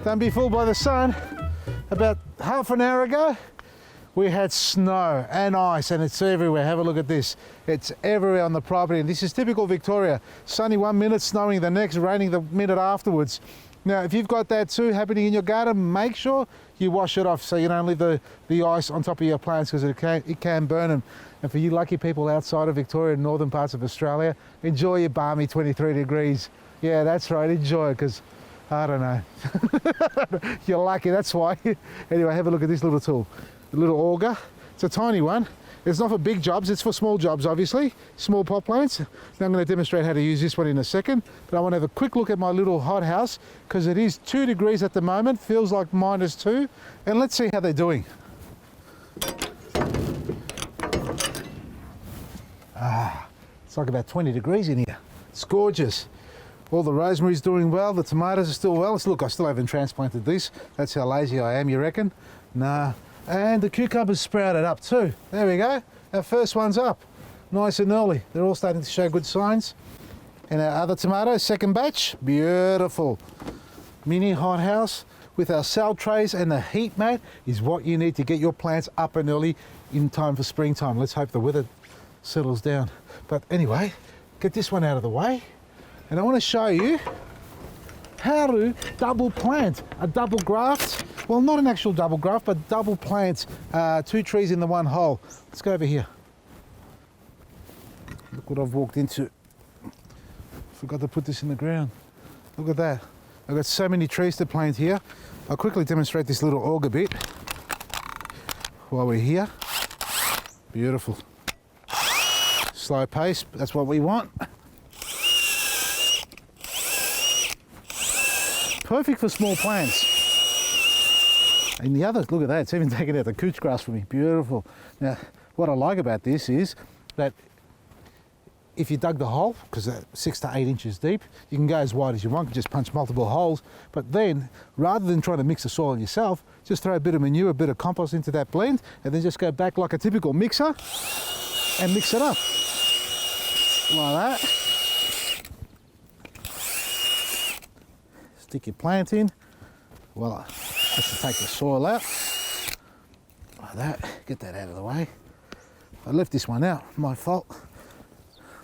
Don't be fooled by the sun. About half an hour ago, we had snow and ice, and it's everywhere. Have a look at this. It's everywhere on the property, and this is typical Victoria. Sunny 1 minute, snowing the next, raining the minute afterwards. Now, if you've got that too happening in your garden, make sure you wash it off so you don't leave the ice on top of your plants, because it can burn them. And for you lucky people outside of Victoria and northern parts of Australia, enjoy your balmy 23 degrees. Yeah, that's right, enjoy it, because I don't know. You're lucky, that's why. Anyway, have a look at this little tool. The little auger. It's a tiny one. It's not for big jobs, it's for small jobs, obviously. Small pot plants. Now I'm going to demonstrate how to use this one in a second, but I want to have a quick look at my little hothouse, because it is 2 degrees at the moment, feels like -2, and let's see how they're doing. It's like about 20 degrees in here. It's gorgeous. All the rosemary's doing well, the tomatoes are still well. Look, I still haven't transplanted these. That's how lazy I am, you reckon? Nah. And the cucumbers sprouted up too. There we go. Our first one's up. Nice and early. They're all starting to show good signs. And our other tomatoes, second batch, beautiful. Mini hothouse with our cell trays and the heat mat is what you need to get your plants up and early in time for springtime. Let's hope the weather settles down. But anyway, get this one out of the way. And I want to show you how to double plant, a double graft. Well, not an actual double graft, but double plant 2 trees in the one hole. Let's go over here. Look what I've walked into. Forgot to put this in the ground. Look at that. I've got so many trees to plant here. I'll quickly demonstrate this little auger bit while we're here. Beautiful. Slow pace, that's what we want. Perfect for small plants. And the others, look at that, it's even taken out the couch grass for me. Beautiful. Now, what I like about this is that if you dug the hole, because they're 6 to 8 inches deep, you can go as wide as you want, you can just punch multiple holes. But then, rather than trying to mix the soil yourself, just throw a bit of manure, a bit of compost into that blend, and then just go back like a typical mixer and mix it up. Like that. Stick your plant in. Well, just to take the soil out. Like that. Get that out of the way. I left this one out, my fault.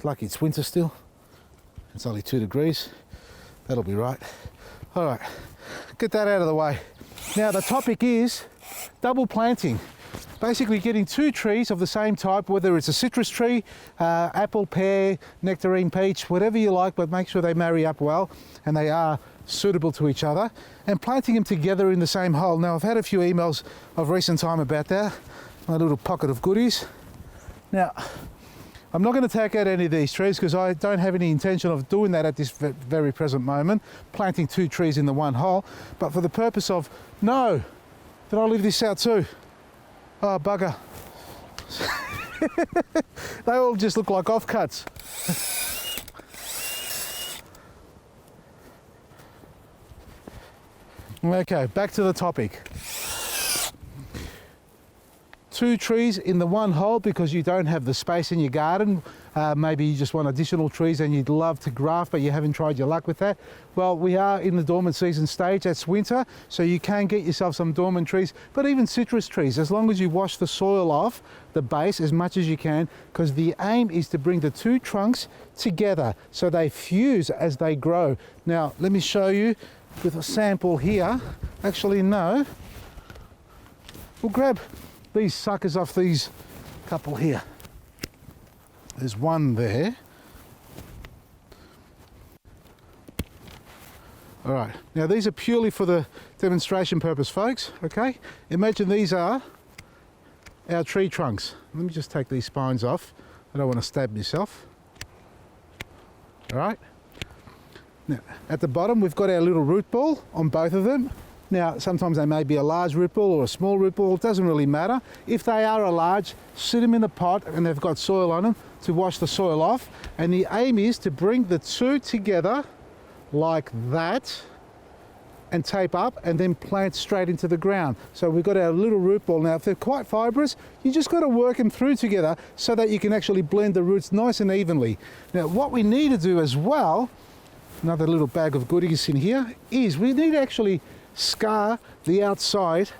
Lucky it's winter still. It's only 2 degrees. That'll be right. All right, get that out of the way. Now the topic is double planting. Basically getting 2 trees of the same type, whether it's a citrus tree, apple, pear, nectarine, peach, whatever you like, but make sure they marry up well and they are suitable to each other, and planting them together in the same hole. Now I've had a few emails of recent time about that, my little pocket of goodies. Now I'm not going to take out any of these trees because I don't have any intention of doing that at this very present moment, planting 2 trees in the one hole, but for the purpose of, no, did I leave this out too? Oh, bugger. They all just look like offcuts. Okay, back to the topic. 2 trees in the one hole because you don't have the space in your garden. Maybe you just want additional trees and you'd love to graft, but you haven't tried your luck with that. Well, we are in the dormant season stage. That's winter, so you can get yourself some dormant trees, but even citrus trees, as long as you wash the soil off the base as much as you can, because the aim is to bring the 2 trunks together so they fuse as they grow. Now, let me show you with a sample here. Actually, no. We'll grab these suckers off these couple here. There's one there. All right, now these are purely for the demonstration purpose, folks, okay? Imagine these are our tree trunks. Let me just take these spines off. I don't want to stab myself. All right. Now, at the bottom, we've got our little root ball on both of them. Now, sometimes they may be a large root ball or a small root ball. It doesn't really matter. If they are a large, sit them in the pot and they've got soil on them to wash the soil off. And the aim is to bring the 2 together like that and tape up and then plant straight into the ground. So we've got our little root ball. Now, if they're quite fibrous, you just got to work them through together so that you can actually blend the roots nice and evenly. Now, what we need to do as well, another little bag of goodies in here, is we need to actually scar the outside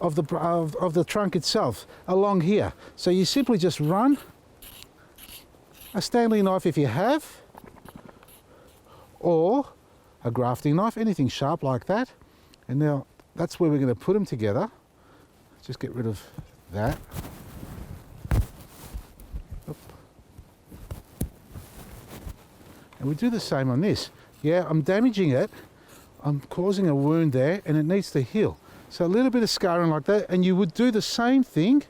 of the trunk itself along here. So you simply just run a Stanley knife if you have, or a grafting knife, anything sharp like that. And now that's where we're going to put them together. Just get rid of that. Oop. And we do the same on this. Yeah, I'm damaging it. I'm causing a wound there and it needs to heal. So a little bit of scarring like that, and you would do the same thing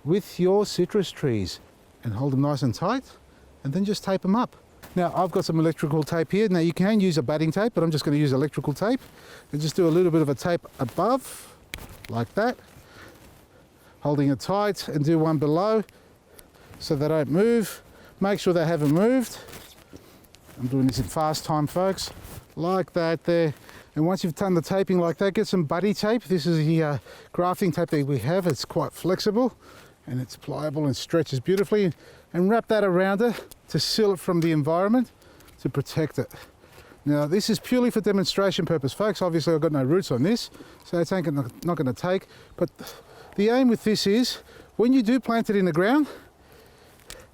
with your citrus trees and hold them nice and tight and then just tape them up. Now I've got some electrical tape here. Now you can use a batting tape, but I'm just going to use electrical tape and just do a little bit of a tape above like that, holding it tight, and do one below so they don't move. Make sure they haven't moved. I'm doing this in fast time, folks, like that there. And once you've done the taping like that, get some buddy tape. This is the grafting tape that we have. It's quite flexible and it's pliable and stretches beautifully. And wrap that around it to seal it from the environment, to protect it. Now this is purely for demonstration purpose, folks. Obviously I've got no roots on this, so it's not going to take. But the aim with this is, when you do plant it in the ground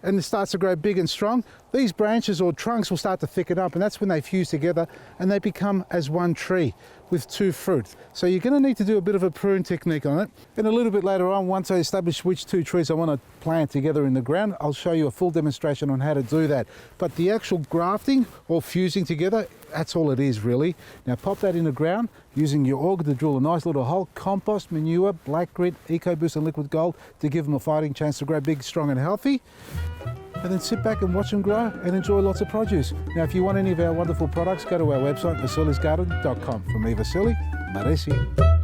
and it starts to grow big and strong, these branches or trunks will start to thicken up, and that's when they fuse together and they become as one tree with two fruit. So you're going to need to do a bit of a prune technique on it. And a little bit later on, once I establish which two trees I want to plant together in the ground, I'll show you a full demonstration on how to do that. But the actual grafting or fusing together, that's all it is really. Now pop that in the ground using your auger to drill a nice little hole, compost, manure, black grit, EcoBoost and Liquid Gold to give them a fighting chance to grow big, strong and healthy. And then sit back and watch them grow and enjoy lots of produce. Now, if you want any of our wonderful products, go to our website, vasilisgarden.com. From me, Vasili, Maresi.